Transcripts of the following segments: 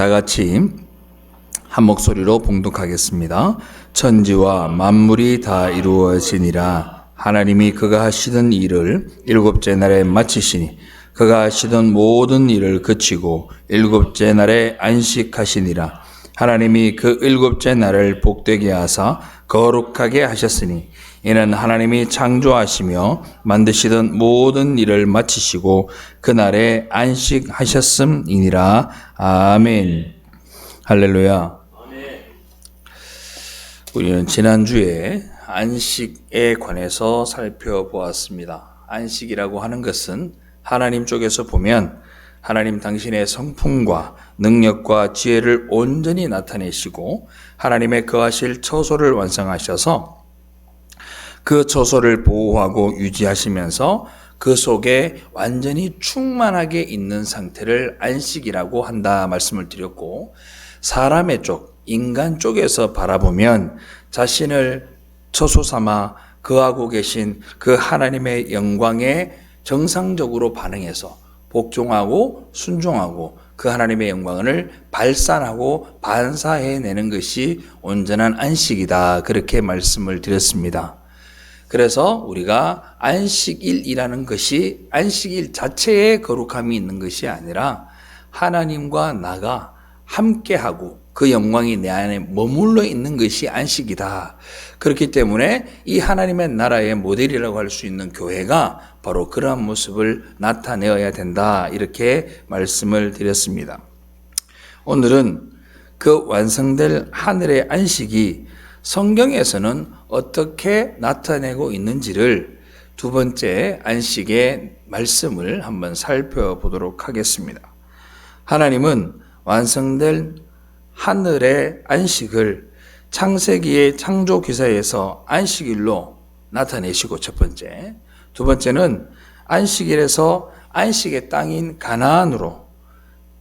다 같이 한 목소리로 봉독하겠습니다. 천지와 만물이 다 이루어지니라. 하나님이 그가 하시던 일을 일곱째 날에 마치시니 그가 하시던 모든 일을 그치고 일곱째 날에 안식하시니라. 하나님이 그 일곱째 날을 복되게 하사 거룩하게 하셨으니 이는 하나님이 창조하시며 만드시던 모든 일을 마치시고 그날에 안식하셨음이니라. 아멘. 할렐루야. 우리는 지난주에 안식에 관해서 살펴보았습니다. 안식이라고 하는 것은 하나님 쪽에서 보면 하나님 당신의 성품과 능력과 지혜를 온전히 나타내시고 하나님의 거하실 처소를 완성하셔서 그 처소를 보호하고 유지하시면서 그 속에 완전히 충만하게 있는 상태를 안식이라고 한다 말씀을 드렸고, 사람의 쪽, 인간 쪽에서 바라보면 자신을 처소 삼아 거하고 계신 그 하나님의 영광에 정상적으로 반응해서 복종하고 순종하고 그 하나님의 영광을 발산하고 반사해내는 것이 온전한 안식이다, 그렇게 말씀을 드렸습니다. 그래서 우리가 안식일이라는 것이 안식일 자체에 거룩함이 있는 것이 아니라 하나님과 나가 함께하고 그 영광이 내 안에 머물러 있는 것이 안식이다. 그렇기 때문에 이 하나님의 나라의 모델이라고 할 수 있는 교회가 바로 그러한 모습을 나타내어야 된다, 이렇게 말씀을 드렸습니다. 오늘은 그 완성될 하늘의 안식이 성경에서는 어떻게 나타내고 있는지를 두 번째 안식의 말씀을 한번 살펴보도록 하겠습니다. 하나님은 완성될 하늘의 안식을 창세기의 창조 기사에서 안식일로 나타내시고, 첫 번째. 두 번째는 안식일에서 안식의 땅인 가나안으로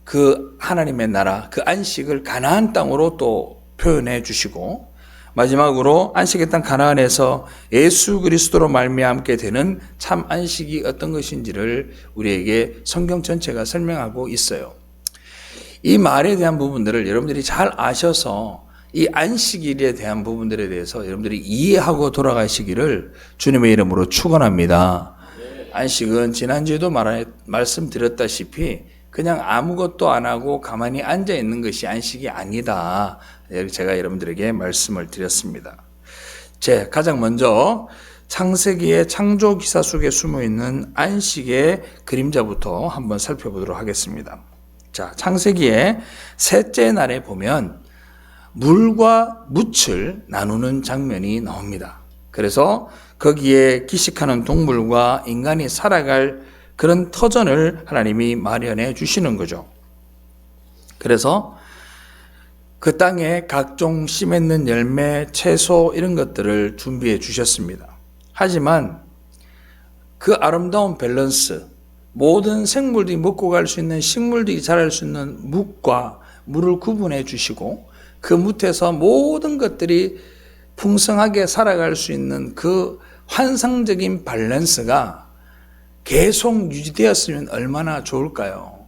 그 하나님의 나라, 그 안식을 가나안 땅으로 또 표현해 주시고, 마지막으로 안식의 땅 가나안에서 예수 그리스도로 말미암게 되는 참 안식이 어떤 것인지를 우리에게 성경 전체가 설명하고 있어요. 이 말에 대한 부분들을 여러분들이 잘 아셔서 이 안식일에 대한 부분들에 대해서 여러분들이 이해하고 돌아가시기를 주님의 이름으로 축원합니다. 안식은 지난주에도 말씀드렸다시피 그냥 아무것도 안 하고 가만히 앉아 있는 것이 안식이 아니다, 제가 여러분들에게 말씀을 드렸습니다. 가장 먼저 창세기의 창조 기사 속에 숨어 있는 안식의 그림자부터 한번 살펴보도록 하겠습니다. 창세기의 셋째 날에 보면 물과 묻을 나누는 장면이 나옵니다. 그래서 거기에 기식하는 동물과 인간이 살아갈 그런 터전을 하나님이 마련해 주시는 거죠. 그래서 그 땅에 각종 씨 맺는 열매, 채소 이런 것들을 준비해 주셨습니다. 하지만 그 아름다운 밸런스, 모든 생물들이 먹고 갈 수 있는, 식물들이 자랄 수 있는 묵과 물을 구분해 주시고 그 묵에서 모든 것들이 풍성하게 살아갈 수 있는 그 환상적인 밸런스가 계속 유지되었으면 얼마나 좋을까요?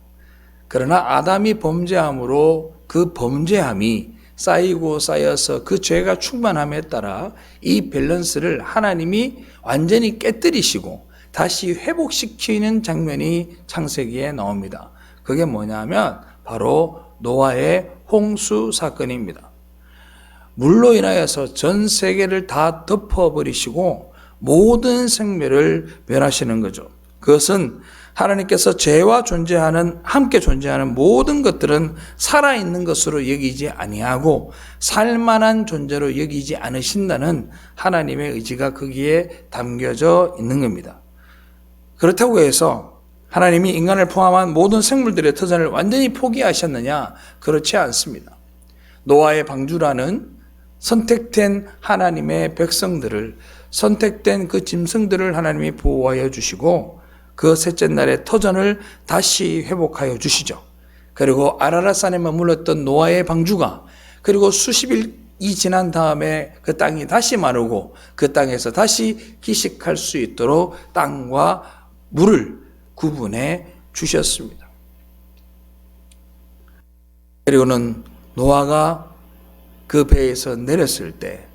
그러나 아담이 범죄함으로 그 범죄함이 쌓이고 쌓여서 그 죄가 충만함에 따라 이 밸런스를 하나님이 완전히 깨뜨리시고 다시 회복시키는 장면이 창세기에 나옵니다. 그게 뭐냐면 바로 노아의 홍수 사건입니다. 물로 인하여서 전 세계를 다 덮어버리시고 모든 생명을 멸하시는 거죠. 그것은 하나님께서 죄와 함께 존재하는 모든 것들은 살아있는 것으로 여기지 아니하고 살만한 존재로 여기지 않으신다는 하나님의 의지가 거기에 담겨져 있는 겁니다. 그렇다고 해서 하나님이 인간을 포함한 모든 생물들의 터전을 완전히 포기하셨느냐? 그렇지 않습니다. 노아의 방주라는 선택된 하나님의 백성들을, 선택된 그 짐승들을 하나님이 보호하여 주시고 그 셋째 날의 터전을 다시 회복하여 주시죠. 그리고 아라랏산에 머물렀던 노아의 방주가 그리고 수십일이 지난 다음에 그 땅이 다시 마르고 그 땅에서 다시 기식할 수 있도록 땅과 물을 구분해 주셨습니다. 그리고는 노아가 그 배에서 내렸을 때,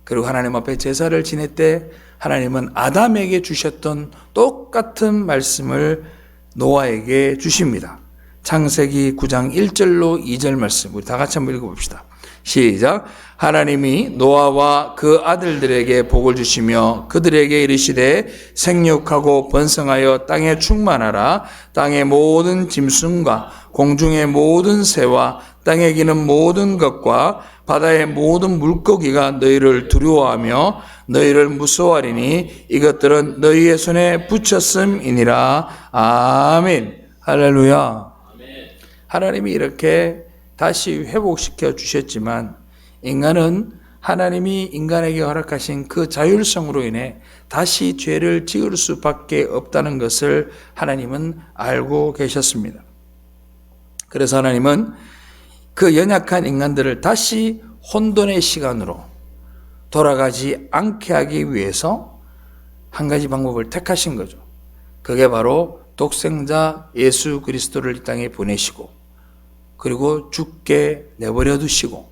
그리고 하나님 앞에 제사를 지낼 때 하나님은 아담에게 주셨던 똑같은 말씀을 노아에게 주십니다. 창세기 9장 1절로 2절 말씀 우리 다 같이 한번 읽어봅시다. 시작. 하나님이 노아와 그 아들들에게 복을 주시며 그들에게 이르시되 생육하고 번성하여 땅에 충만하라. 땅의 모든 짐승과 공중의 모든 새와 땅에 기는 모든 것과 바다의 모든 물고기가 너희를 두려워하며 너희를 무서워하리니 이것들은 너희의 손에 붙였음이니라. 아멘. 할렐루야. 하나님이 이렇게 다시 회복시켜 주셨지만 인간은 하나님이 인간에게 허락하신 그 자율성으로 인해 다시 죄를 지을 수밖에 없다는 것을 하나님은 알고 계셨습니다. 그래서 하나님은 그 연약한 인간들을 다시 혼돈의 시간으로 돌아가지 않게 하기 위해서 한 가지 방법을 택하신 거죠. 그게 바로 독생자 예수 그리스도를 이 땅에 보내시고 그리고 죽게 내버려 두시고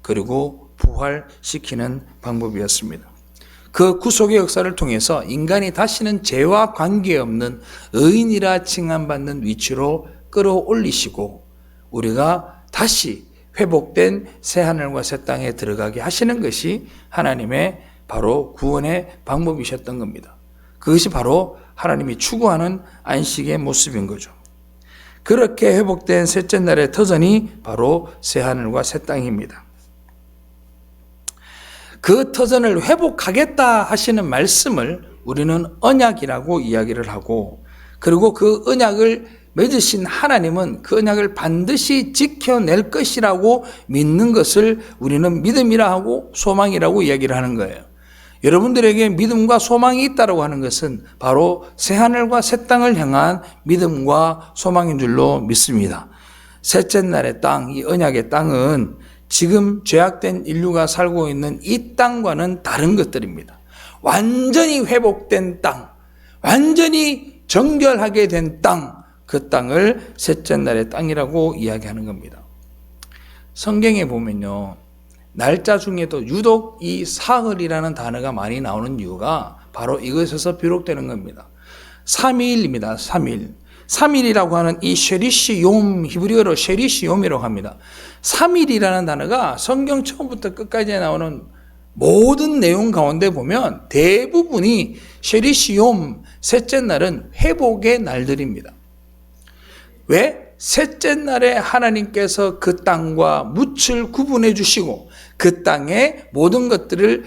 그리고 부활시키는 방법이었습니다. 그 구속의 역사를 통해서 인간이 다시는 죄와 관계없는 의인이라 칭함받는 위치로 끌어올리시고 우리가 다시 회복된 새하늘과 새 땅에 들어가게 하시는 것이 하나님의 바로 구원의 방법이셨던 겁니다. 그것이 바로 하나님이 추구하는 안식의 모습인 거죠. 그렇게 회복된 셋째 날의 터전이 바로 새하늘과 새 땅입니다. 그 터전을 회복하겠다 하시는 말씀을 우리는 언약이라고 이야기를 하고, 그리고 그 언약을 맺으신 하나님은 그 언약을 반드시 지켜낼 것이라고 믿는 것을 우리는 믿음이라 하고 소망이라고 이야기를 하는 거예요. 여러분들에게 믿음과 소망이 있다고 하는 것은 바로 새하늘과 새 땅을 향한 믿음과 소망인 줄로 믿습니다. 셋째 날의 땅, 이 언약의 땅은 지금 죄악된 인류가 살고 있는 이 땅과는 다른 것들입니다. 완전히 회복된 땅, 완전히 정결하게 된 땅, 그 땅을 셋째 날의 땅이라고 이야기하는 겁니다. 성경에 보면요, 날짜 중에도 유독 이 사흘이라는 단어가 많이 나오는 이유가 바로 이것에서 비롯되는 겁니다. 3일입니다. 3일. 3일이라고 하는 이 쉐리시욤, 히브리어로 쉐리시욤이라고 합니다. 3일이라는 단어가 성경 처음부터 끝까지 나오는 모든 내용 가운데 보면 대부분이 쉐리시욤, 셋째 날은 회복의 날들입니다. 왜? 셋째 날에 하나님께서 그 땅과 묻을 구분해 주시고 그 땅에 모든 것들을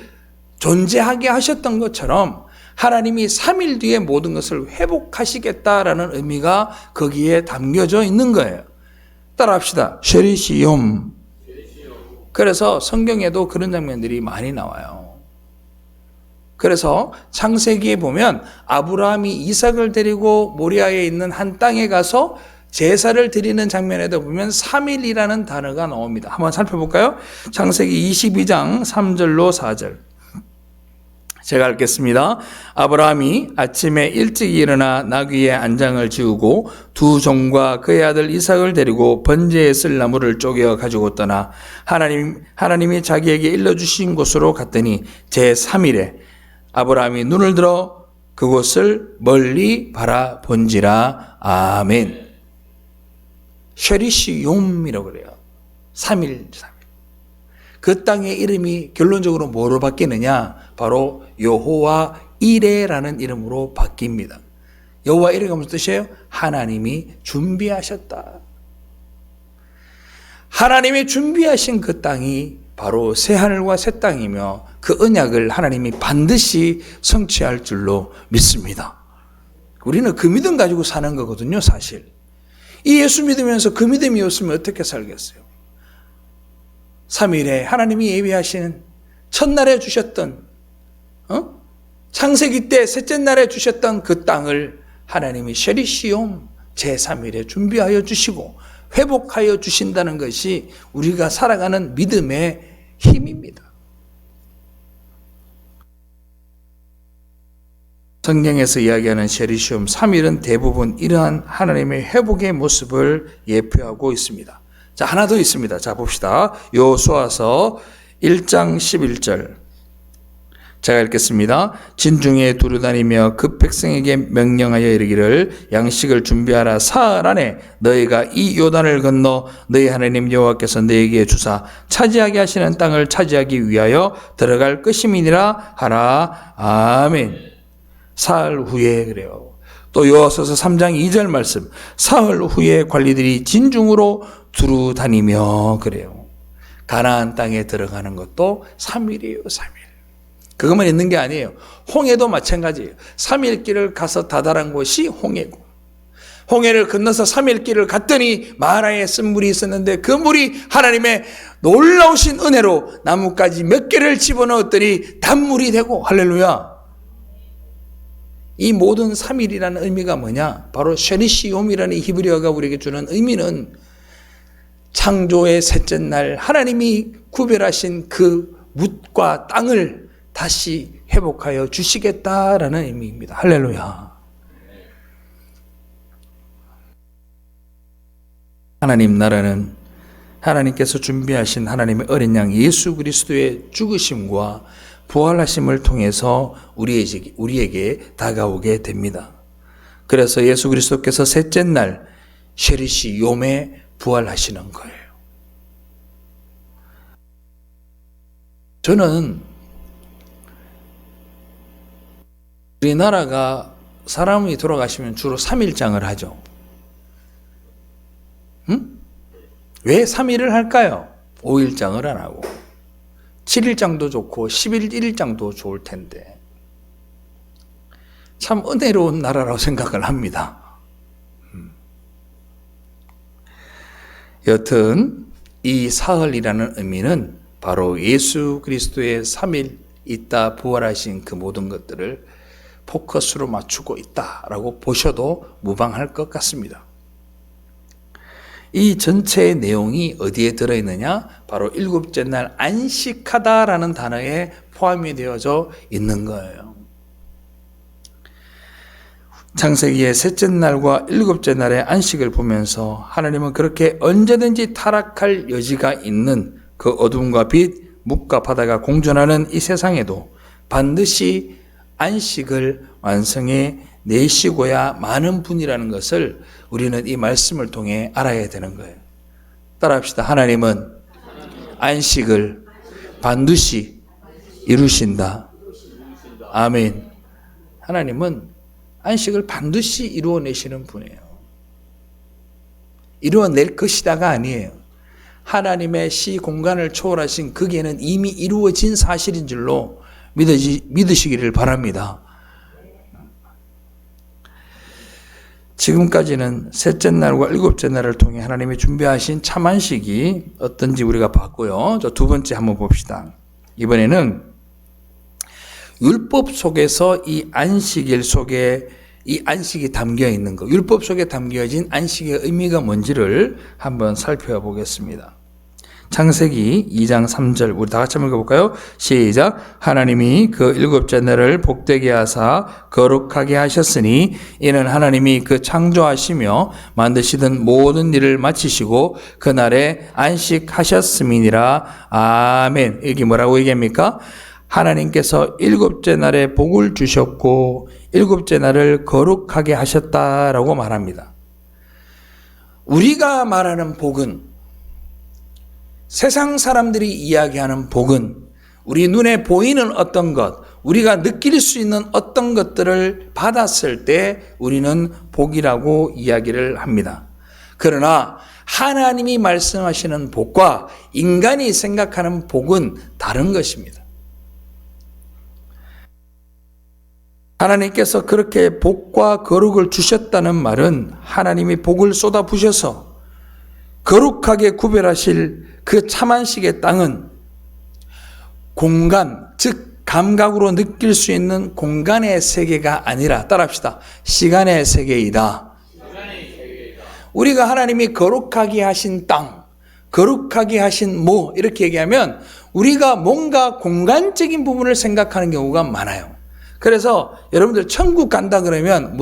존재하게 하셨던 것처럼 하나님이 3일 뒤에 모든 것을 회복하시겠다라는 의미가 거기에 담겨져 있는 거예요. 따라합시다. 쉐리시욤. 그래서 성경에도 그런 장면들이 많이 나와요. 그래서 창세기에 보면 아브라함이 이삭을 데리고 모리아에 있는 한 땅에 가서 제사를 드리는 장면에도 보면 3일이라는 단어가 나옵니다. 한번 살펴볼까요? 창세기 22장 3절로 4절. 제가 읽겠습니다. 아브라함이 아침에 일찍 일어나 나귀의 안장을 지우고 두 종과 그의 아들 이삭을 데리고 번제에 쓸 나무를 쪼개 가지고 떠나 하나님이 자기에게 일러주신 곳으로 갔더니 제3일에 아브라함이 눈을 들어 그곳을 멀리 바라본지라. 아멘. 쉐리시욤이라고 그래요. 3일. 그 땅의 이름이 결론적으로 뭐로 바뀌느냐? 바로 여호와 이레라는 이름으로 바뀝니다. 여호와 이레가 무슨 뜻이에요? 하나님이 준비하셨다. 하나님이 준비하신 그 땅이 바로 새하늘과 새 땅이며 그 언약을 하나님이 반드시 성취할 줄로 믿습니다. 우리는 그 믿음 가지고 사는 거거든요, 사실. 이 예수 믿으면서 그 믿음이 없으면 어떻게 살겠어요? 3일에 하나님이 예비하시는 첫날에 주셨던 창세기 때 셋째 날에 주셨던 그 땅을 하나님이 쉐리시욤 제3일에 준비하여 주시고 회복하여 주신다는 것이 우리가 살아가는 믿음의 힘입니다. 성경에서 이야기하는 쉐리시욤 3일은 대부분 이러한 하나님의 회복의 모습을 예표하고 있습니다. 자, 하나 더 있습니다. 자, 봅시다. 여호수아서 1장 11절. 제가 읽겠습니다. 진중에 두루 다니며 그 백성에게 명령하여 이르기를 양식을 준비하라. 사흘 안에 너희가 이 요단을 건너 너희 하나님 여호와께서 너희에게 주사 차지하게 하시는 땅을 차지하기 위하여 들어갈 것임이니라 하라. 아멘. 사흘 후에 그래요. 또 여호수아서 3장 2절 말씀. 사흘 후에 관리들이 진중으로 두루 다니며 그래요. 가나안 땅에 들어가는 것도 3일이에요. 3일. 그것만 있는 게 아니에요. 홍해도 마찬가지예요. 3일 길을 가서 다다란 곳이 홍해고, 홍해를 건너서 3일 길을 갔더니 마라에 쓴 물이 있었는데 그 물이 하나님의 놀라우신 은혜로 나뭇가지 몇 개를 집어넣었더니 단물이 되고, 할렐루야. 이 모든 3일이라는 의미가 뭐냐? 바로 쉐니시옴이라는 히브리어가 우리에게 주는 의미는 창조의 셋째 날 하나님이 구별하신 그 묻과 땅을 다시 회복하여 주시겠다라는 의미입니다. 할렐루야. 하나님 나라는 하나님께서 준비하신 하나님의 어린 양 예수 그리스도의 죽으심과 부활하심을 통해서 우리에게 다가오게 됩니다. 그래서 예수 그리스도께서 셋째 날 쉐리시 욤에 부활하시는 거예요. 저는 우리나라가 사람이 돌아가시면 주로 3일장을 하죠. 응? 왜 3일을 할까요? 5일장을 안 하고 7일장도 좋고 11일장도 좋을 텐데 참 은혜로운 나라라고 생각을 합니다. 여튼 이 사흘이라는 의미는 바로 예수 그리스도의 3일 있다 부활하신 그 모든 것들을 포커스로 맞추고 있다라고 보셔도 무방할 것 같습니다. 이 전체의 내용이 어디에 들어있느냐? 바로 일곱째 날 안식하다라는 단어에 포함이 되어져 있는 거예요. 창세기의 셋째 날과 일곱째 날의 안식을 보면서 하나님은 그렇게 언제든지 타락할 여지가 있는 그 어둠과 빛, 묵과 바다가 공존하는 이 세상에도 반드시 안식을 완성해 내시고야 마는 분이라는 것을 우리는 이 말씀을 통해 알아야 되는 거예요. 따라합시다. 하나님은 안식을 반드시 이루신다. 아멘. 하나님은 안식을 반드시 이루어내시는 분이에요. 이루어낼 것이다가 아니에요. 하나님의 시 공간을 초월하신 그게는 이미 이루어진 사실인 줄로 믿으시기를 바랍니다. 지금까지는 셋째 날과 일곱째 날을 통해 하나님이 준비하신 참안식이 어떤지 우리가 봤고요. 두 번째 한번 봅시다. 이번에는 율법 속에서 이 안식일 속에 이 안식이 담겨 있는 것, 율법 속에 담겨진 안식의 의미가 뭔지를 한번 살펴보겠습니다. 창세기 2장 3절 우리 다 같이 한번 읽어볼까요? 시작. 하나님이 그 일곱째 날을 복되게 하사 거룩하게 하셨으니 이는 하나님이 그 창조하시며 만드시던 모든 일을 마치시고 그날에 안식하셨음이니라. 아멘. 이게 뭐라고 얘기합니까? 하나님께서 일곱째 날에 복을 주셨고 일곱째 날을 거룩하게 하셨다라고 말합니다. 우리가 말하는 복은, 세상 사람들이 이야기하는 복은 우리 눈에 보이는 어떤 것, 우리가 느낄 수 있는 어떤 것들을 받았을 때 우리는 복이라고 이야기를 합니다. 그러나 하나님이 말씀하시는 복과 인간이 생각하는 복은 다른 것입니다. 하나님께서 그렇게 복과 거룩을 주셨다는 말은 하나님이 복을 쏟아부셔서 거룩하게 구별하실 그 참안식의 땅은 공간, 즉 감각으로 느낄 수 있는 공간의 세계가 아니라, 따라합시다, 시간의 세계이다. 우리가 하나님이 거룩하게 하신 땅, 거룩하게 하신 뭐 이렇게 얘기하면 우리가 뭔가 공간적인 부분을 생각하는 경우가 많아요. 그래서 여러분들 천국 간다 그러면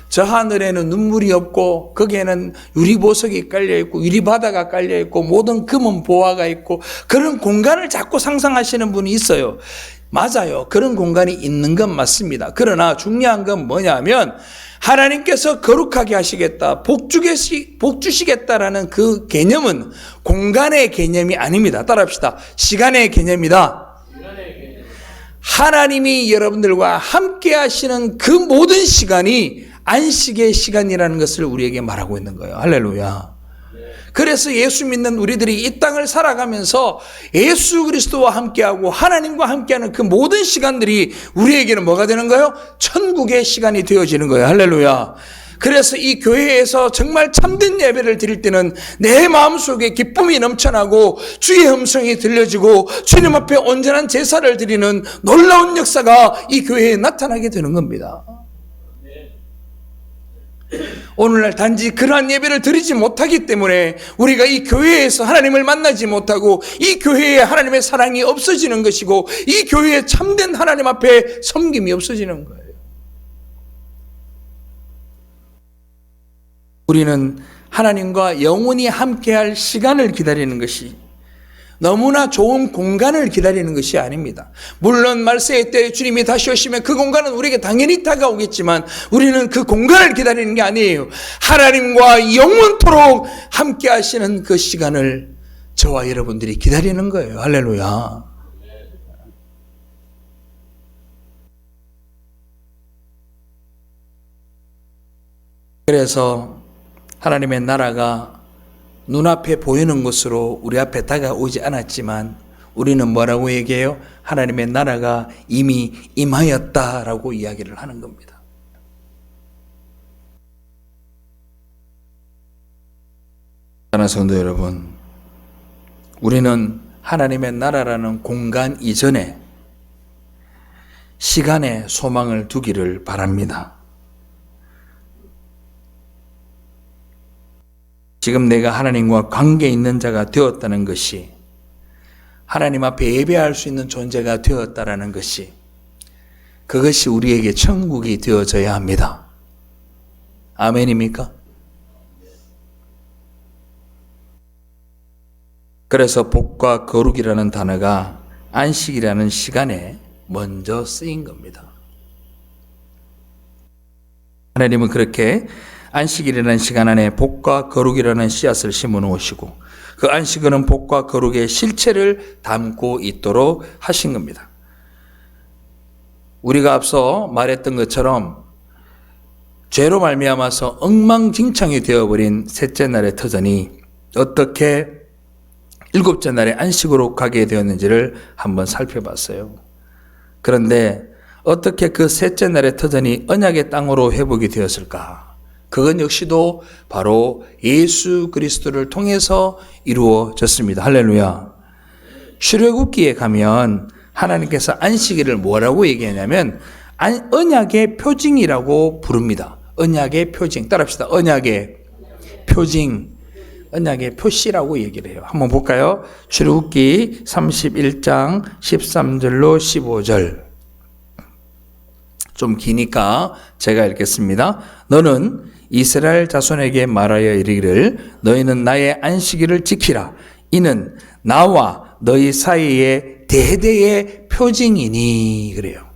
저 하늘에는 눈물이 없고 거기에는 유리보석이 깔려있고 유리바다가 깔려있고 모든 금은 보화가 있고 그런 공간을 자꾸 상상하시는 분이 있어요. 맞아요. 그런 공간이 있는 건 맞습니다. 그러나 중요한 건 뭐냐면 하나님께서 거룩하게 하시겠다, 복 주시겠다라는 그 개념은 공간의 개념이 아닙니다. 따라합시다. 시간의 개념이다. 하나님이 여러분들과 함께 하시는 그 모든 시간이 안식의 시간이라는 것을 우리에게 말하고 있는 거예요. 할렐루야. 그래서 예수 믿는 우리들이 이 땅을 살아가면서 예수 그리스도와 함께하고 하나님과 함께하는 그 모든 시간들이 우리에게는 뭐가 되는 거예요? 천국의 시간이 되어지는 거예요. 할렐루야. 그래서 이 교회에서 정말 참된 예배를 드릴 때는 내 마음속에 기쁨이 넘쳐나고 주의 음성이 들려지고 주님 앞에 온전한 제사를 드리는 놀라운 역사가 이 교회에 나타나게 되는 겁니다. 오늘날 단지 그러한 예배를 드리지 못하기 때문에 우리가 이 교회에서 하나님을 만나지 못하고 이 교회에 하나님의 사랑이 없어지는 것이고 이 교회에 참된 하나님 앞에 섬김이 없어지는 거예요. 우리는 하나님과 영원히 함께할 시간을 기다리는 것이 너무나 좋은 공간을 기다리는 것이 아닙니다. 물론 말세의 때 주님이 다시 오시면 그 공간은 우리에게 당연히 다가오겠지만 우리는 그 공간을 기다리는 게 아니에요. 하나님과 영원토록 함께 하시는 그 시간을 저와 여러분들이 기다리는 거예요. 할렐루야. 그래서 하나님의 나라가 눈앞에 보이는 것으로 우리 앞에 다가오지 않았지만 우리는 뭐라고 얘기해요? 하나님의 나라가 이미 임하였다라고 이야기를 하는 겁니다. 사랑하는 성도 여러분, 우리는 하나님의 나라라는 공간 이전에 시간에 소망을 두기를 바랍니다. 지금 내가 하나님과 관계 있는 자가 되었다는 것이, 하나님 앞에 예배할 수 있는 존재가 되었다라는 것이, 그것이 우리에게 천국이 되어져야 합니다. 아멘입니까? 그래서 복과 거룩이라는 단어가 안식이라는 시간에 먼저 쓰인 겁니다. 하나님은 그렇게 안식이라는 시간 안에 복과 거룩이라는 씨앗을 심어 놓으시고 그 안식은 복과 거룩의 실체를 담고 있도록 하신 겁니다. 우리가 앞서 말했던 것처럼 죄로 말미암아서 엉망진창이 되어버린 셋째 날의 터전이 어떻게 일곱째 날에 안식으로 가게 되었는지를 한번 살펴봤어요. 그런데 어떻게 그 셋째 날의 터전이 언약의 땅으로 회복이 되었을까? 그건 역시도 바로 예수 그리스도를 통해서 이루어졌습니다. 할렐루야. 출애굽기에 가면 하나님께서 안식일을 뭐라고 얘기하냐면 언약의 표징이라고 부릅니다. 언약의 표징. 따라합시다. 언약의 표징. 언약의 표시라고 얘기를 해요. 한번 볼까요? 출애굽기 31장 13절로 15절. 좀 기니까 제가 읽겠습니다. 너는 이스라엘 자손에게 말하여 이르기를 너희는 나의 안식일을 지키라. 이는 나와 너희 사이의 대대의 표징이니. 그래요.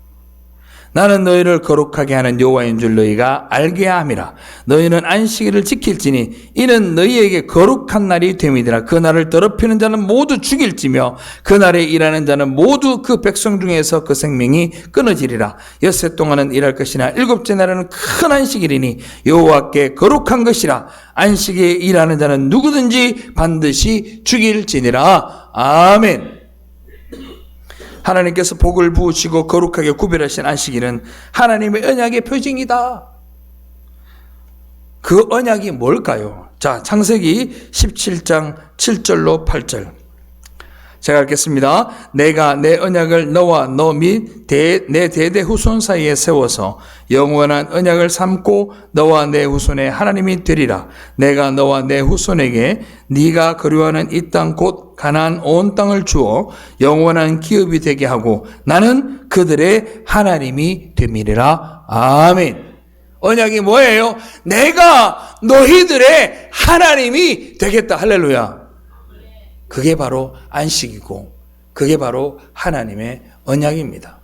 나는 너희를 거룩하게 하는 여호와인 줄 너희가 알게 함이라. 너희는 안식일을 지킬지니 이는 너희에게 거룩한 날이 됨이니라. 그 날을 더럽히는 자는 모두 죽일지며 그 날에 일하는 자는 모두 그 백성 중에서 그 생명이 끊어지리라. 엿새 동안은 일할 것이나 일곱째 날에는 큰 안식일이니 여호와께 거룩한 것이라. 안식에 일하는 자는 누구든지 반드시 죽일지니라. 아멘. 하나님께서 복을 부으시고 거룩하게 구별하신 안식일은 하나님의 언약의 표징이다. 그 언약이 뭘까요? 자, 창세기 17장 7절로 8절. 제가 읽겠습니다. 내가 내 언약을 너와 너 및 내 대대 후손 사이에 세워서 영원한 언약을 삼고 너와 내 후손의 하나님이 되리라. 내가 너와 내 후손에게 네가 거류하는 이 땅 곧 가나안 온 땅을 주어 영원한 기업이 되게 하고 나는 그들의 하나님이 됨이리라. 아멘. 언약이 뭐예요? 내가 너희들의 하나님이 되겠다. 할렐루야. 그게 바로 안식이고 그게 바로 하나님의 언약입니다.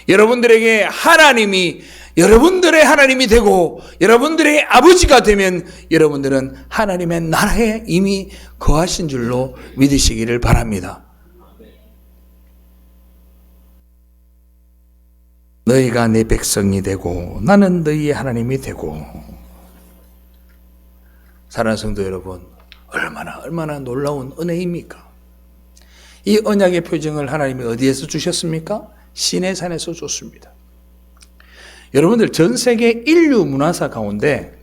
여러분들에게 하나님이 여러분들의 하나님이 되고 여러분들의 아버지가 되면 여러분들은 하나님의 나라에 이미 거하신 줄로 믿으시기를 바랍니다. 너희가 내 백성이 되고 나는 너희의 하나님이 되고. 사랑하는 성도 여러분, 얼마나 놀라운 은혜입니까? 이 언약의 표징을 하나님이 어디에서 주셨습니까? 시내산에서 줬습니다. 여러분들 전 세계 인류 문화사 가운데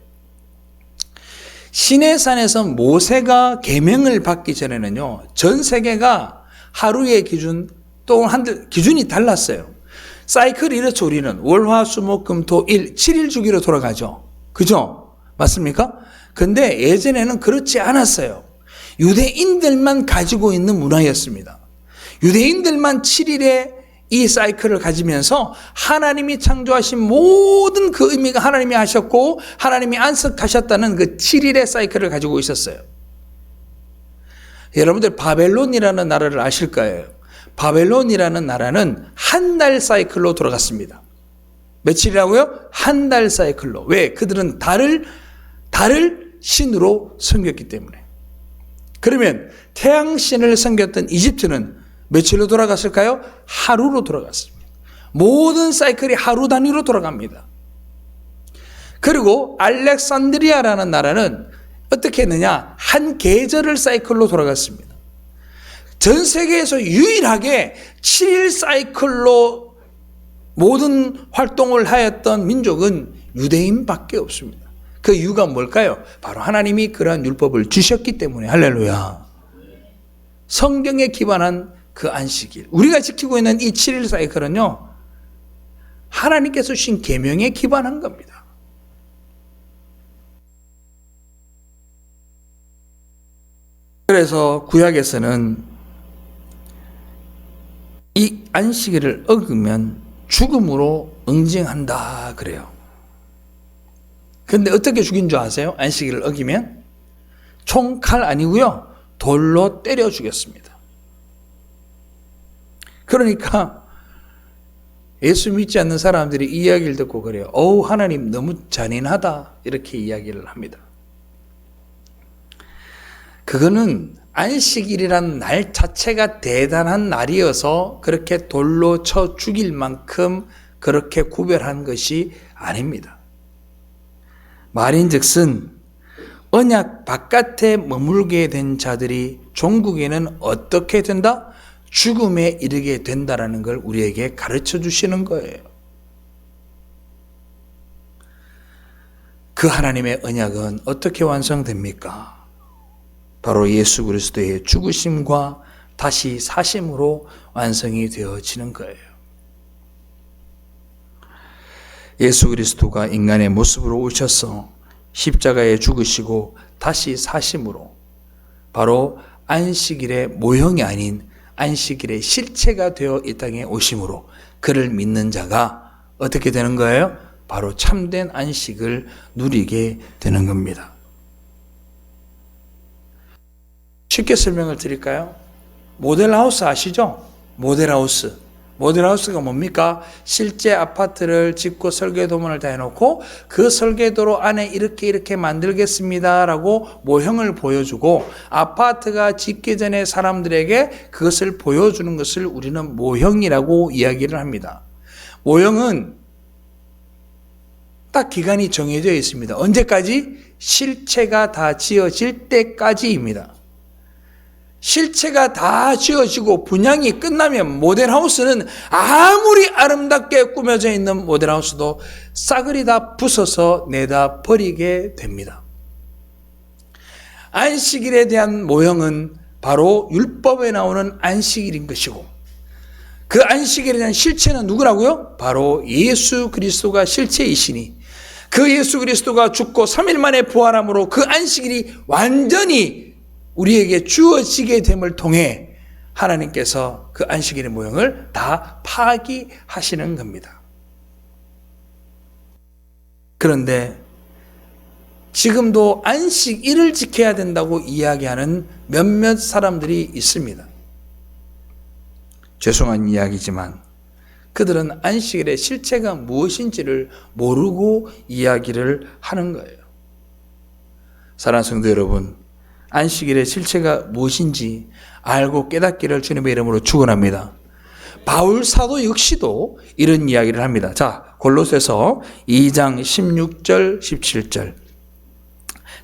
시내산에서 모세가 계명을 받기 전에는요, 전 세계가 하루의 기준 또 기준이 달랐어요. 사이클이 이렇죠. 우리는 월화수목금토일 7일 주기로 돌아가죠. 그죠? 맞습니까? 근데 예전에는 그렇지 않았어요. 유대인들만 가지고 있는 문화였습니다. 유대인들만 7일의 이 사이클을 가지면서 하나님이 창조하신 모든 그 의미가 하나님이 하셨고 하나님이 안식하셨다는 그 7일의 사이클을 가지고 있었어요. 여러분들 바벨론이라는 나라를 아실 거예요. 바벨론이라는 나라는 한 달 사이클로 돌아갔습니다. 며칠이라고요? 한 달 사이클로. 왜? 그들은 달을 신으로 섬겼기 때문에. 그러면 태양신을 섬겼던 이집트는 며칠로 돌아갔을까요? 하루로 돌아갔습니다. 모든 사이클이 하루 단위로 돌아갑니다. 그리고 알렉산드리아라는 나라는 어떻게 했느냐? 한 계절을 사이클로 돌아갔습니다. 전 세계에서 유일하게 7일 사이클로 모든 활동을 하였던 민족은 유대인밖에 없습니다. 그 이유가 뭘까요? 바로 하나님이 그러한 율법을 주셨기 때문에. 할렐루야. 성경에 기반한 그 안식일. 우리가 지키고 있는 이 7일 사이클은요, 하나님께서 주신 계명에 기반한 겁니다. 그래서 구약에서는 이 안식일을 어기면 죽음으로 응징한다 그래요. 근데 어떻게 죽인 줄 아세요? 안식일을 어기면? 총칼 아니고요, 돌로 때려 죽였습니다. 그러니까 예수 믿지 않는 사람들이 이 이야기를 듣고 그래요. 어우, 하나님 너무 잔인하다, 이렇게 이야기를 합니다. 그거는 안식일이라는 날 자체가 대단한 날이어서 그렇게 돌로 쳐 죽일 만큼 그렇게 구별한 것이 아닙니다. 말인즉슨 언약 바깥에 머물게 된 자들이 종국에는 어떻게 된다? 죽음에 이르게 된다라는 걸 우리에게 가르쳐 주시는 거예요. 그 하나님의 언약은 어떻게 완성됩니까? 바로 예수 그리스도의 죽으심과 다시 사심으로 완성이 되어지는 거예요. 예수 그리스도가 인간의 모습으로 오셔서 십자가에 죽으시고 다시 사심으로 바로 안식일의 모형이 아닌 안식일의 실체가 되어 이 땅에 오심으로 그를 믿는 자가 어떻게 되는 거예요? 바로 참된 안식을 누리게 되는 겁니다. 쉽게 설명을 드릴까요? 모델하우스 아시죠? 모델하우스가 뭡니까? 실제 아파트를 짓고 설계도문을 다 해놓고 그 설계도로 안에 이렇게 만들겠습니다라고 모형을 보여주고 아파트가 짓기 전에 사람들에게 그것을 보여주는 것을 우리는 모형이라고 이야기를 합니다. 모형은 딱 기간이 정해져 있습니다. 언제까지? 실체가 다 지어질 때까지입니다. 실체가 다 지어지고 분양이 끝나면 모델하우스는 아무리 아름답게 꾸며져 있는 모델하우스도 싸그리 다 부숴서 내다 버리게 됩니다. 안식일에 대한 모형은 바로 율법에 나오는 안식일인 것이고, 그 안식일에 대한 실체는 누구라고요? 바로 예수 그리스도가 실체이시니, 그 예수 그리스도가 죽고 3일 만에 부활함으로 그 안식일이 완전히 우리에게 주어지게 됨을 통해 하나님께서 그 안식일의 모형을 다 파기하시는 겁니다. 그런데 지금도 안식일을 지켜야 된다고 이야기하는 몇몇 사람들이 있습니다. 죄송한 이야기지만 그들은 안식일의 실체가 무엇인지를 모르고 이야기를 하는 거예요. 사랑하는 성도 여러분, 안식일의 실체가 무엇인지 알고 깨닫기를 주님의 이름으로 축원합니다. 바울 사도 역시도 이런 이야기를 합니다. 자, 골로새서 2장 16절 17절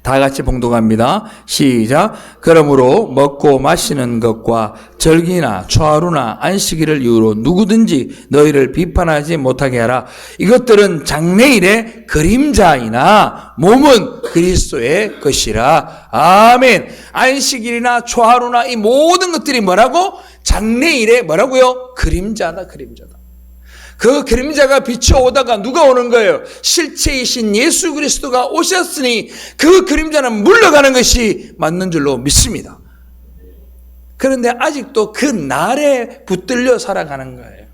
다 같이 봉독합니다. 시작. 그러므로 먹고 마시는 것과 절기나 초하루나 안식일을 이유로 누구든지 너희를 비판하지 못하게 하라. 이것들은 장래일의 그림자이나 몸은 그리스도의 것이라. 아멘. 안식일이나 초하루나 이 모든 것들이 뭐라고? 장래일의 뭐라고요? 그림자다, 그림자다. 그 그림자가 비춰오다가 누가 오는 거예요? 실체이신 예수 그리스도가 오셨으니 그 그림자는 물러가는 것이 맞는 줄로 믿습니다. 그런데 아직도 그 날에 붙들려 살아가는 거예요.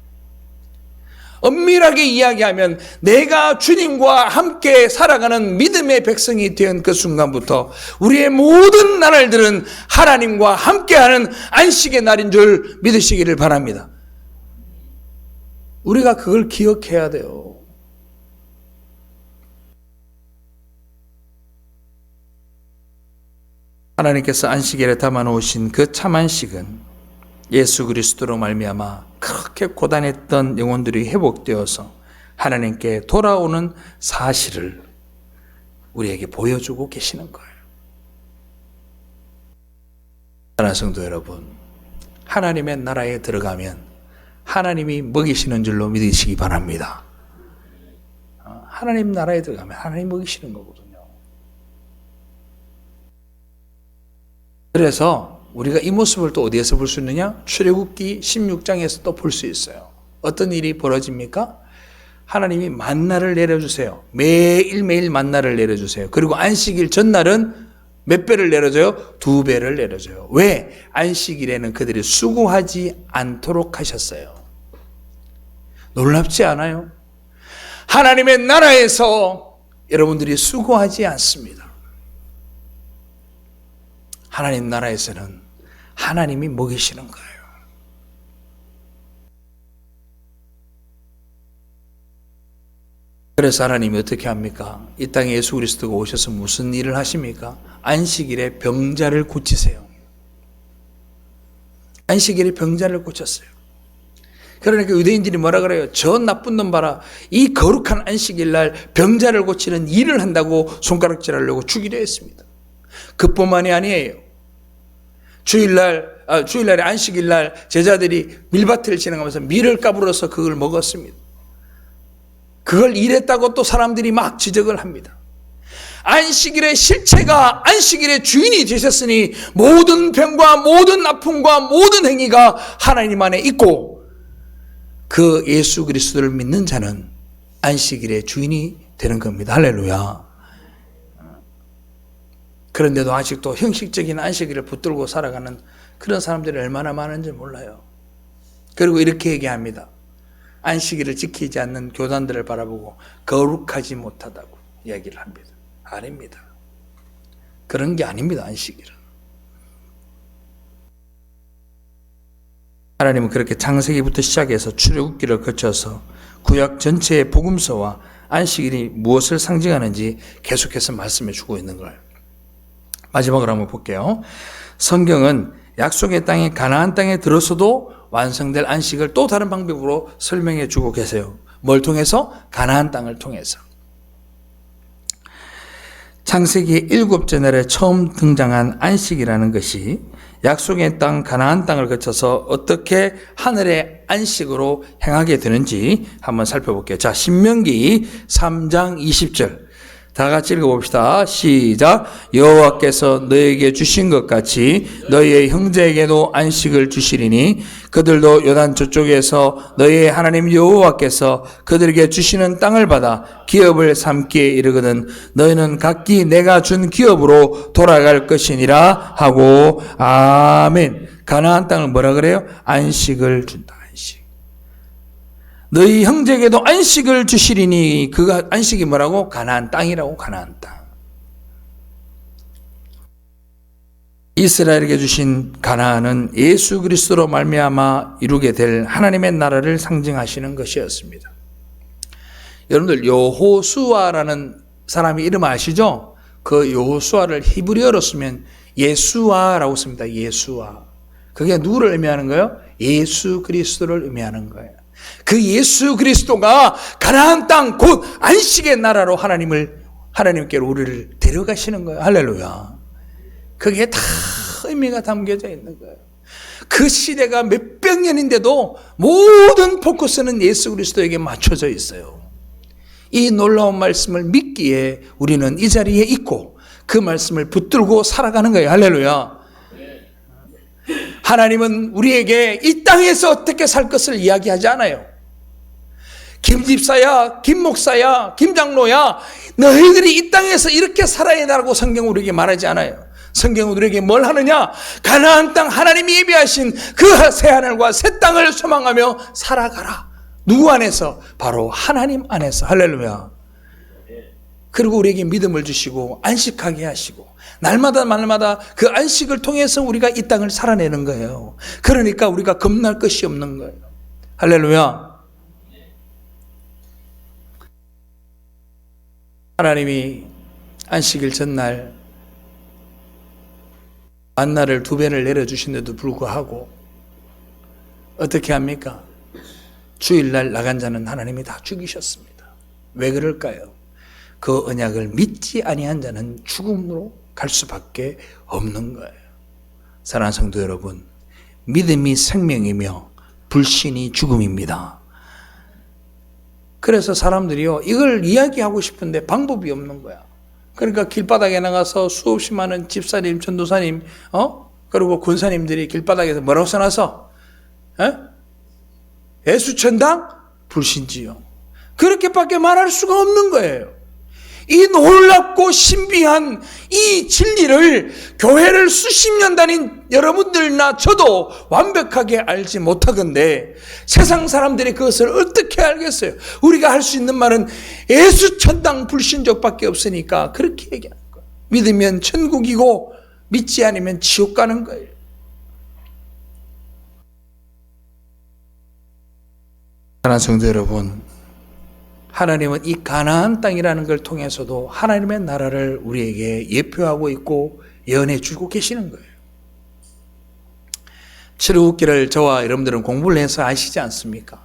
엄밀하게 이야기하면 내가 주님과 함께 살아가는 믿음의 백성이 된 그 순간부터 우리의 모든 나날들은 하나님과 함께하는 안식의 날인 줄 믿으시기를 바랍니다. 우리가 그걸 기억해야 돼요. 하나님께서 안식일에 담아놓으신 그 참안식은 예수 그리스도로 말미암아 그렇게 고단했던 영혼들이 회복되어서 하나님께 돌아오는 사실을 우리에게 보여주고 계시는 거예요. 사랑하는 성도 여러분, 하나님의 나라에 들어가면 하나님이 먹이시는 줄로 믿으시기 바랍니다. 하나님 나라에 들어가면 하나님 먹이시는 거거든요. 그래서 우리가 이 모습을 또 어디에서 볼 수 있느냐? 출애굽기 16장에서 또 볼 수 있어요. 어떤 일이 벌어집니까? 하나님이 만나를 내려주세요. 매일매일 만나를 내려주세요. 그리고 안식일 전날은 몇 배를 내려줘요? 2배를 내려줘요. 왜? 안식일에는 그들이 수고하지 않도록 하셨어요. 놀랍지 않아요? 하나님의 나라에서 여러분들이 수고하지 않습니다. 하나님 나라에서는 하나님이 먹이시는 거예요. 그래서 하나님이 어떻게 합니까? 이 땅에 예수 그리스도가 오셔서 무슨 일을 하십니까? 안식일에 병자를 고치세요. 안식일에 병자를 고쳤어요. 그러니까 유대인들이 뭐라 그래요? 저 나쁜 놈 봐라. 이 거룩한 안식일 날 병자를 고치는 일을 한다고 손가락질하려고 죽이려 했습니다. 그뿐만이 아니에요. 주일날에 안식일 날 제자들이 밀밭을 지나가면서 밀을 까불어서 그걸 먹었습니다. 그걸 일했다고 또 사람들이 막 지적을 합니다. 안식일의 실체가 안식일의 주인이 되셨으니 모든 병과 모든 아픔과 모든 행위가 하나님 안에 있고 그 예수 그리스도를 믿는 자는 안식일의 주인이 되는 겁니다. 할렐루야. 그런데도 아직도 형식적인 안식일을 붙들고 살아가는 그런 사람들이 얼마나 많은지 몰라요. 그리고 이렇게 얘기합니다. 안식일을 지키지 않는 교단들을 바라보고 거룩하지 못하다고 이야기를 합니다. 아닙니다. 그런 게 아닙니다. 안식일은. 하나님은 그렇게 창세기부터 시작해서 출애굽기를 거쳐서 구약 전체의 복음서와 안식일이 무엇을 상징하는지 계속해서 말씀해 주고 있는 거예요. 마지막으로 한번 볼게요. 성경은 약속의 땅에 가나안 땅에 들어서도 완성될 안식을 또 다른 방법으로 설명해 주고 계세요. 뭘 통해서? 가나안 땅을 통해서. 창세기 7째 날에 처음 등장한 안식이라는 것이 약속의 땅 가나안 땅을 거쳐서 어떻게 하늘의 안식으로 행하게 되는지 한번 살펴볼게요. 자, 신명기 3장 20절 다 같이 읽어봅시다. 시작. 여호와께서 너에게 주신 것 같이 너희의 형제에게도 안식을 주시리니 그들도 요단 저쪽에서 너희의 하나님 여호와께서 그들에게 주시는 땅을 받아 기업을 삼기에 이르거든 너희는 각기 내가 준 기업으로 돌아갈 것이니라 하고 아멘. 가나안 땅을 뭐라 그래요? 안식을 준다. 안식. 너희 형제에게도 안식을 주시리니 그 안식이 뭐라고? 가나안 땅이라고. 가나안 땅. 이스라엘에게 주신 가나안은 예수 그리스도로 말미암아 이루게 될 하나님의 나라를 상징하시는 것이었습니다. 여러분들 여호수아라는 사람이 이름 아시죠? 그 여호수아를 히브리어로 쓰면 예수아라고 씁니다. 예수아. 그게 누구를 의미하는 거예요? 예수 그리스도를 의미하는 거예요. 그 예수 그리스도가 가나안 땅 곧 안식의 나라로 하나님께로 우리를 데려가시는 거예요. 할렐루야. 그게 다 의미가 담겨져 있는 거예요. 그 시대가 몇백 년인데도 모든 포커스는 예수 그리스도에게 맞춰져 있어요. 이 놀라운 말씀을 믿기에 우리는 이 자리에 있고 그 말씀을 붙들고 살아가는 거예요. 할렐루야. 하나님은 우리에게 이 땅에서 어떻게 살 것을 이야기하지 않아요. 김 집사야, 김 목사야, 김 장로야, 너희들이 이 땅에서 이렇게 살아야 한다고 성경은 우리에게 말하지 않아요. 성경은 우리에게 뭘 하느냐? 가나안 땅 하나님이 예비하신 그 새하늘과 새 땅을 소망하며 살아가라. 누구 안에서? 바로 하나님 안에서. 할렐루야. 그리고 우리에게 믿음을 주시고 안식하게 하시고 날마다 그 안식을 통해서 우리가 이 땅을 살아내는 거예요. 그러니까 우리가 겁날 것이 없는 거예요. 할렐루야. 하나님이 안식일 전날 만나를 2배를 내려주신데도 불구하고 어떻게 합니까? 주일날 나간 자는 하나님이 다 죽이셨습니다. 왜 그럴까요? 그 언약을 믿지 아니한 자는 죽음으로 갈 수밖에 없는 거예요. 사랑하는 성도 여러분, 믿음이 생명이며 불신이 죽음입니다. 그래서 사람들이요, 이걸 이야기하고 싶은데 방법이 없는 거야. 그러니까 길바닥에 나가서 수없이 많은 집사님, 전도사님, 그리고 권사님들이 길바닥에서 뭐라고 써놔서? 예수천당? 불신지요. 그렇게밖에 말할 수가 없는 거예요. 이 놀랍고 신비한 이 진리를 교회를 수십 년 다닌 여러분들나 저도 완벽하게 알지 못하건대 세상 사람들이 그것을 어떻게 알겠어요? 우리가 할 수 있는 말은 예수천당 불신족밖에 없으니까 그렇게 얘기하는 거예요. 믿으면 천국이고 믿지 않으면 지옥 가는 거예요. 사랑하는 성도 여러분, 하나님은 이 가나안 땅이라는 걸 통해서도 하나님의 나라를 우리에게 예표하고 있고 예언해 주고 계시는 거예요. 출애굽기를 저와 여러분들은 공부를 해서 아시지 않습니까?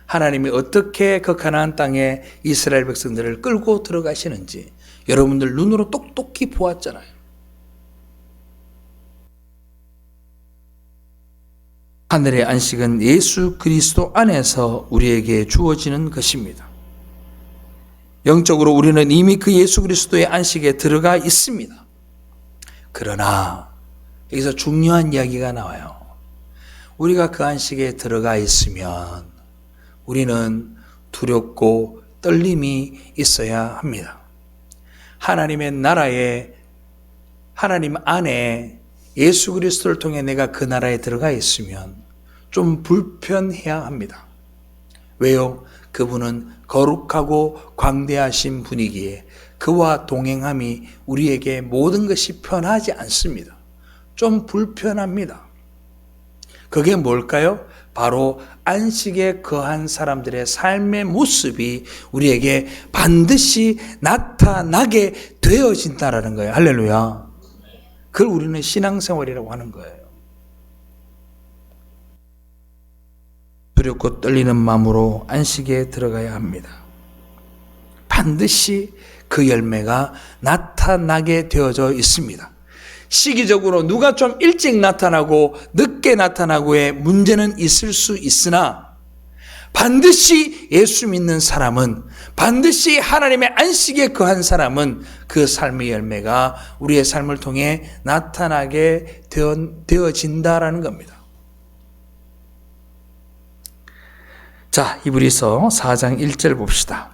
하나님이 어떻게 그 가나안 땅에 이스라엘 백성들을 끌고 들어가시는지 여러분들 눈으로 똑똑히 보았잖아요. 하늘의 안식은 예수 그리스도 안에서 우리에게 주어지는 것입니다. 영적으로 우리는 이미 그 예수 그리스도의 안식에 들어가 있습니다. 그러나 여기서 중요한 이야기가 나와요. 우리가 그 안식에 들어가 있으면 우리는 두렵고 떨림이 있어야 합니다. 하나님의 나라에, 하나님 안에 예수 그리스도를 통해 내가 그 나라에 들어가 있으면 좀 불편해야 합니다. 왜요? 그분은 거룩하고 광대하신 분이기에 그와 동행함이 우리에게 모든 것이 편하지 않습니다. 좀 불편합니다. 그게 뭘까요? 바로 안식에 거한 사람들의 삶의 모습이 우리에게 반드시 나타나게 되어진다라는 거예요. 할렐루야. 그걸 우리는 신앙생활이라고 하는 거예요. 두렵고 떨리는 마음으로 안식에 들어가야 합니다. 반드시 그 열매가 나타나게 되어져 있습니다. 시기적으로 누가 좀 일찍 나타나고 늦게 나타나고의 문제는 있을 수 있으나 반드시 예수 믿는 사람은, 반드시 하나님의 안식에 거한 사람은 그 삶의 열매가 우리의 삶을 통해 나타나게 되어진다라는 겁니다. 자, 히브리서 4장 1절 봅시다.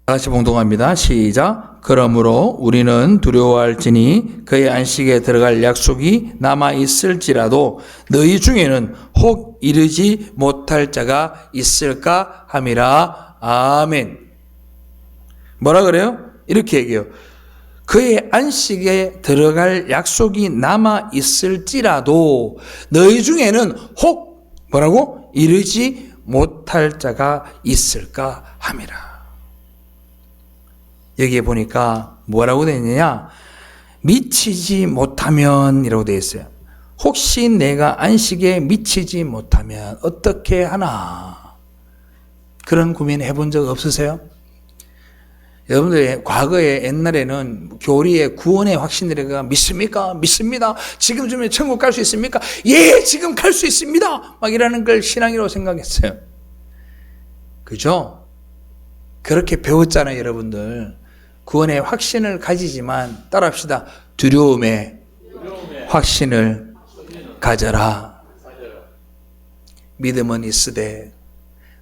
다시 봉독합니다. 시작. 그러므로 우리는 두려워할지니 그의 안식에 들어갈 약속이 남아 있을지라도 너희 중에는 혹 이르지 못할 자가 있을까 함이라. 아멘. 뭐라 그래요? 이렇게 얘기해요. 그의 안식에 들어갈 약속이 남아 있을지라도 너희 중에는 혹 뭐라고? 이르지 못할 자가 있을까 함이라. 여기에 보니까 뭐라고 되어 있느냐? 미치지 못하면 이라고 되어 있어요. 혹시 내가 안식에 미치지 못하면 어떻게 하나? 그런 고민 해본 적 없으세요? 여러분들 과거에 옛날에는 교리의 구원의 확신들에가 믿습니까? 믿습니다. 지금 주면 천국 갈 수 있습니까? 예, 지금 갈 수 있습니다. 막 이러는 걸 신앙이라고 생각했어요. 그죠? 그렇게 배웠잖아요, 여러분들. 구원의 확신을 가지지만 따라합시다. 두려움의 확신을 가져라. 믿음은 있으되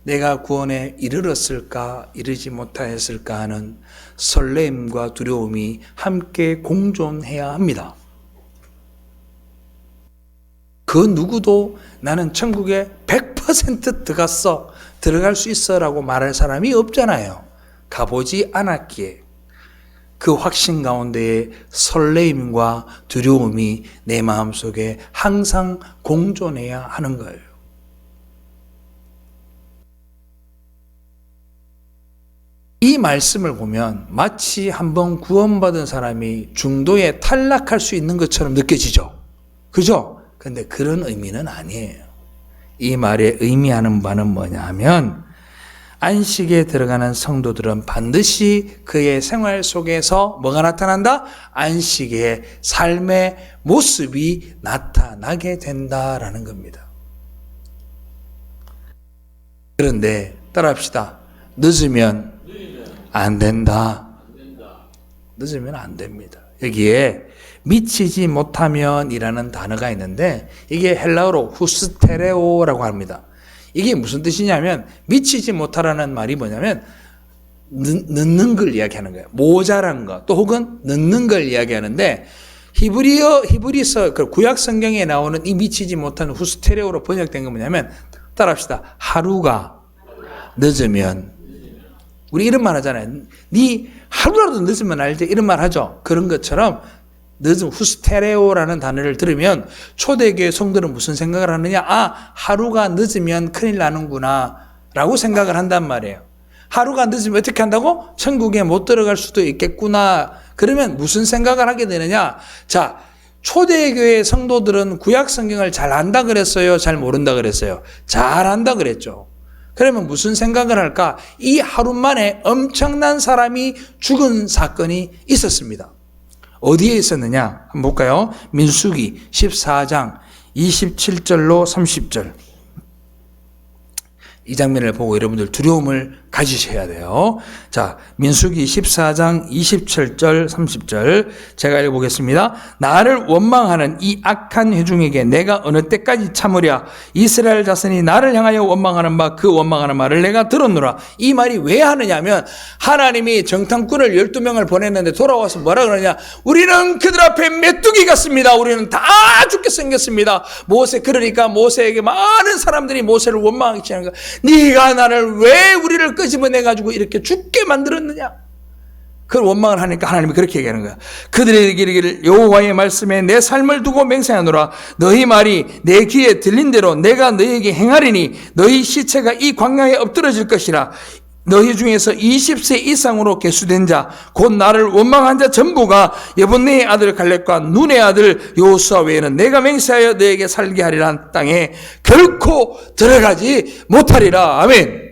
내가 구원에 이르렀을까 이르지 못하였을까 하는 설렘과 두려움이 함께 공존해야 합니다. 그 누구도 나는 천국에 100% 들어갈 수 있어 라고 말할 사람이 없잖아요. 가보지 않았기에. 그 확신 가운데에 설레임과 두려움이 내 마음속에 항상 공존해야 하는 거예요. 이 말씀을 보면 마치 한번 구원받은 사람이 중도에 탈락할 수 있는 것처럼 느껴지죠. 그죠? 근데 그런 의미는 아니에요. 이 말의 의미하는 바는 뭐냐 하면 안식에 들어가는 성도들은 반드시 그의 생활 속에서 뭐가 나타난다? 안식의 삶의 모습이 나타나게 된다라는 겁니다. 그런데 따라합시다. 늦으면 안 된다. 늦으면 안 됩니다. 여기에 미치지 못하면이라는 단어가 있는데 이게 헬라어로 후스테레오라고 합니다. 이게 무슨 뜻이냐면 미치지 못하라는 말이 뭐냐면 늦는 걸 이야기하는 거예요. 모자란 것, 또 혹은 늦는 걸 이야기하는데 히브리서 그 구약 성경에 나오는 이 미치지 못하는 후스테레오로 번역된 건 뭐냐면 따라합시다. 하루가 늦으면 우리 이런 말 하잖아요. 네 하루라도 늦으면 알지 이런 말 하죠. 그런 것처럼 늦은 후스테레오라는 단어를 들으면 초대교회 성도는 무슨 생각을 하느냐? 아, 하루가 늦으면 큰일 나는구나 라고 생각을 한단 말이에요. 하루가 늦으면 어떻게 한다고? 천국에 못 들어갈 수도 있겠구나. 그러면 무슨 생각을 하게 되느냐? 자, 초대교회 성도들은 구약 성경을 잘 안다 그랬어요? 잘 모른다 그랬어요? 잘 안다 그랬죠. 그러면 무슨 생각을 할까? 이 하루 만에 엄청난 사람이 죽은 사건이 있었습니다. 어디에 있었느냐? 한번 볼까요? 민수기 14장 27절로 30절. 이 장면을 보고 여러분들 두려움을 가지셔야 돼요. 자, 민수기 14장 27절 30절 제가 읽어보겠습니다. 나를 원망하는 이 악한 회중에게 내가 어느 때까지 참으랴. 이스라엘 자손이 나를 향하여 원망하는 바 그 원망하는 말을 내가 들었노라. 이 말이 왜 하느냐면 하나님이 정탐꾼을 12명을 보냈는데 돌아와서 뭐라 그러냐. 우리는 그들 앞에 메뚜기 같습니다. 우리는 다 죽게 생겼습니다. 그러니까 모세에게 많은 사람들이 모세를 원망하기 시작하는 거야. 네가 나를 왜 우리를 끄집어내가지고 이렇게 죽게 만들었느냐? 그걸 원망을 하니까 하나님이 그렇게 얘기하는 거야. 그들에게 이르기를 여호와의 말씀에 내 삶을 두고 맹세하노라. 너희 말이 내 귀에 들린 대로 내가 너희에게 행하리니 너희 시체가 이 광야에 엎드러질 것이라. 너희 중에서 20세 이상으로 계수된 자 곧 나를 원망한 자 전부가 여분네의 아들 갈렙과 눈의 아들 여호수아 외에는 내가 맹세하여 너에게 살게 하리란 땅에 결코 들어가지 못하리라. 아멘.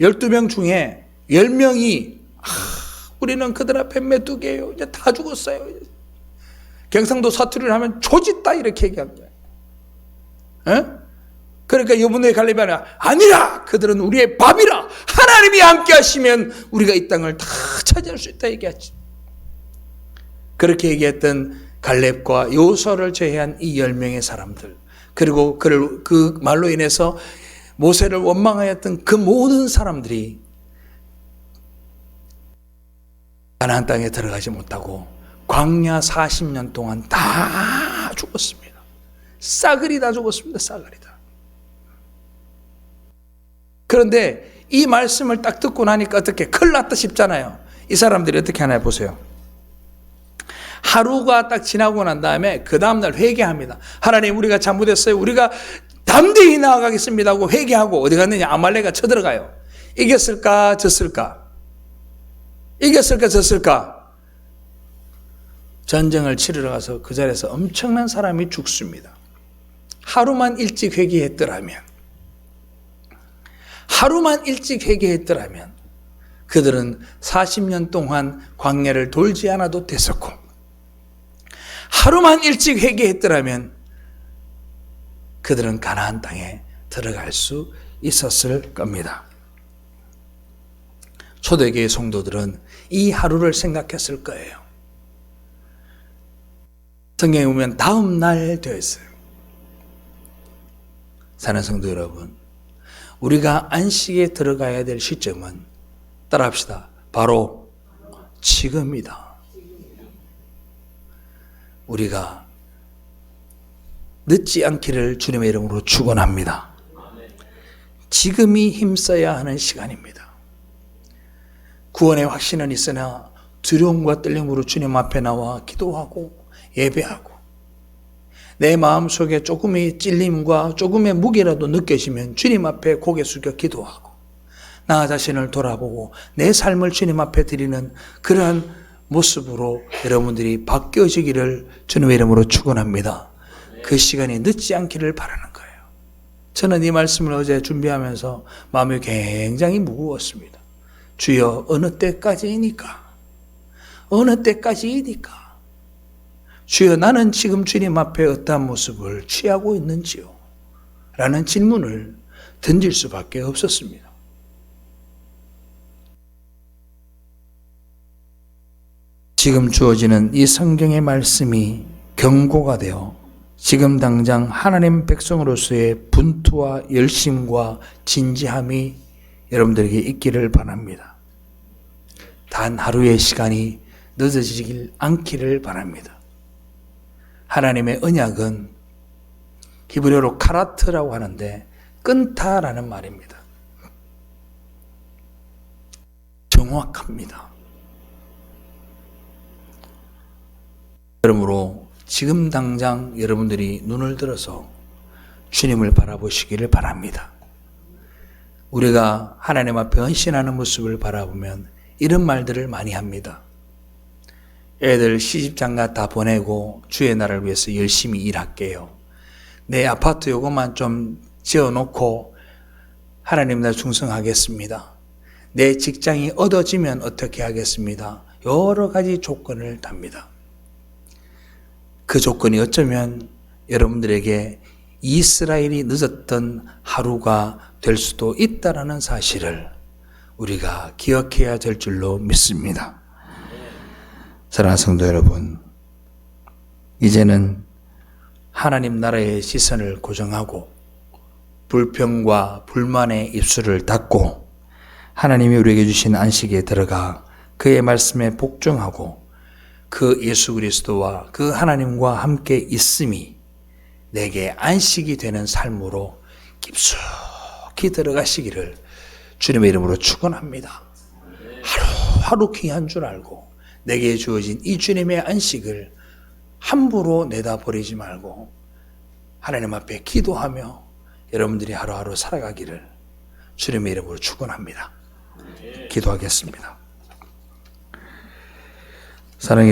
(12명) 중에 10명이 우리는 그들 앞에 메뚜기예요. 이제 다 죽었어요. 경상도 사투리를 하면 조짓다 이렇게 얘기한 거예요. 에? 그러니까 여분의 갈렙이 아니라 그들은 우리의 밥이라. 하나님이 함께 하시면 우리가 이 땅을 다 차지할 수 있다 얘기하지. 그렇게 얘기했던 갈렙과 여호수아를 제외한 이 10명의 사람들, 그리고 그 말로 인해서 모세를 원망하였던 그 모든 사람들이 가나안 땅에 들어가지 못하고 광야 40년 동안 다 죽었습니다. 싸그리 다 죽었습니다. 싸그리 다. 그런데 이 말씀을 딱 듣고 나니까 어떻게 큰일 났다 싶잖아요. 이 사람들이 어떻게 하나 보세요. 하루가 딱 지나고 난 다음에 그 다음날 회개합니다. 하나님, 우리가 잘못했어요. 우리가 담대히 나아가겠습니다 하고 회개하고 어디 갔느냐? 아말렉가 쳐들어가요. 이겼을까 졌을까? 이겼을까 졌을까? 전쟁을 치르러 가서 그 자리에서 엄청난 사람이 죽습니다. 하루만 일찍 회개했더라면, 그들은 40년 동안 광야를 돌지 않아도 됐었고, 하루만 일찍 회개했더라면 그들은 가나안 땅에 들어갈 수 있었을 겁니다. 초대교회 성도들은 이 하루를 생각했을 거예요. 성경에 보면 다음 날 되었어요. 사랑하는 성도 여러분, 우리가 안식에 들어가야 될 시점은 따라합시다. 바로 지금이다. 우리가 늦지 않기를 주님의 이름으로 축원합니다. 지금이 힘써야 하는 시간입니다. 구원의 확신은 있으나 두려움과 떨림으로 주님 앞에 나와 기도하고 예배하고, 내 마음속에 조금의 찔림과 조금의 무게라도 느껴지면 주님 앞에 고개 숙여 기도하고, 나 자신을 돌아보고 내 삶을 주님 앞에 드리는 그러한 모습으로 여러분들이 바뀌어지기를 주님의 이름으로 축원합니다. 그 시간이 늦지 않기를 바라는 거예요. 저는 이 말씀을 어제 준비하면서 마음이 굉장히 무거웠습니다. 주여, 어느 때까지이니까? 주여, 나는 지금 주님 앞에 어떠한 모습을 취하고 있는지요? 라는 질문을 던질 수밖에 없었습니다. 지금 주어지는 이 성경의 말씀이 경고가 되어 지금 당장 하나님 백성으로서의 분투와 열심과 진지함이 여러분들에게 있기를 바랍니다. 단 하루의 시간이 늦어지길 않기를 바랍니다. 하나님의 언약은 히브리어로 카라트라고 하는데 끊다라는 말입니다. 정확합니다. 그러므로 지금 당장 여러분들이 눈을 들어서 주님을 바라보시기를 바랍니다. 우리가 하나님 앞에 헌신하는 모습을 바라보면 이런 말들을 많이 합니다. 애들 시집장가 다 보내고 주의 나라를 위해서 열심히 일할게요. 내 아파트 요것만 좀 지어놓고 하나님 나 충성하겠습니다. 내 직장이 얻어지면 어떻게 하겠습니다. 여러 가지 조건을 답니다. 그 조건이 어쩌면 여러분들에게 이스라엘이 늦었던 하루가 될 수도 있다라는 사실을 우리가 기억해야 될 줄로 믿습니다. 사랑하는 성도 여러분, 이제는 하나님 나라의 시선을 고정하고 불평과 불만의 입술을 닫고 하나님이 우리에게 주신 안식에 들어가 그의 말씀에 복종하고 그 예수 그리스도와 그 하나님과 함께 있음이 내게 안식이 되는 삶으로 깊숙이 들어가시기를 주님의 이름으로 축원합니다. 하루하루 귀한 줄 알고 내게 주어진 이 주님의 안식을 함부로 내다버리지 말고 하나님 앞에 기도하며 여러분들이 하루하루 살아가기를 주님의 이름으로 축원합니다. 기도하겠습니다. 사랑해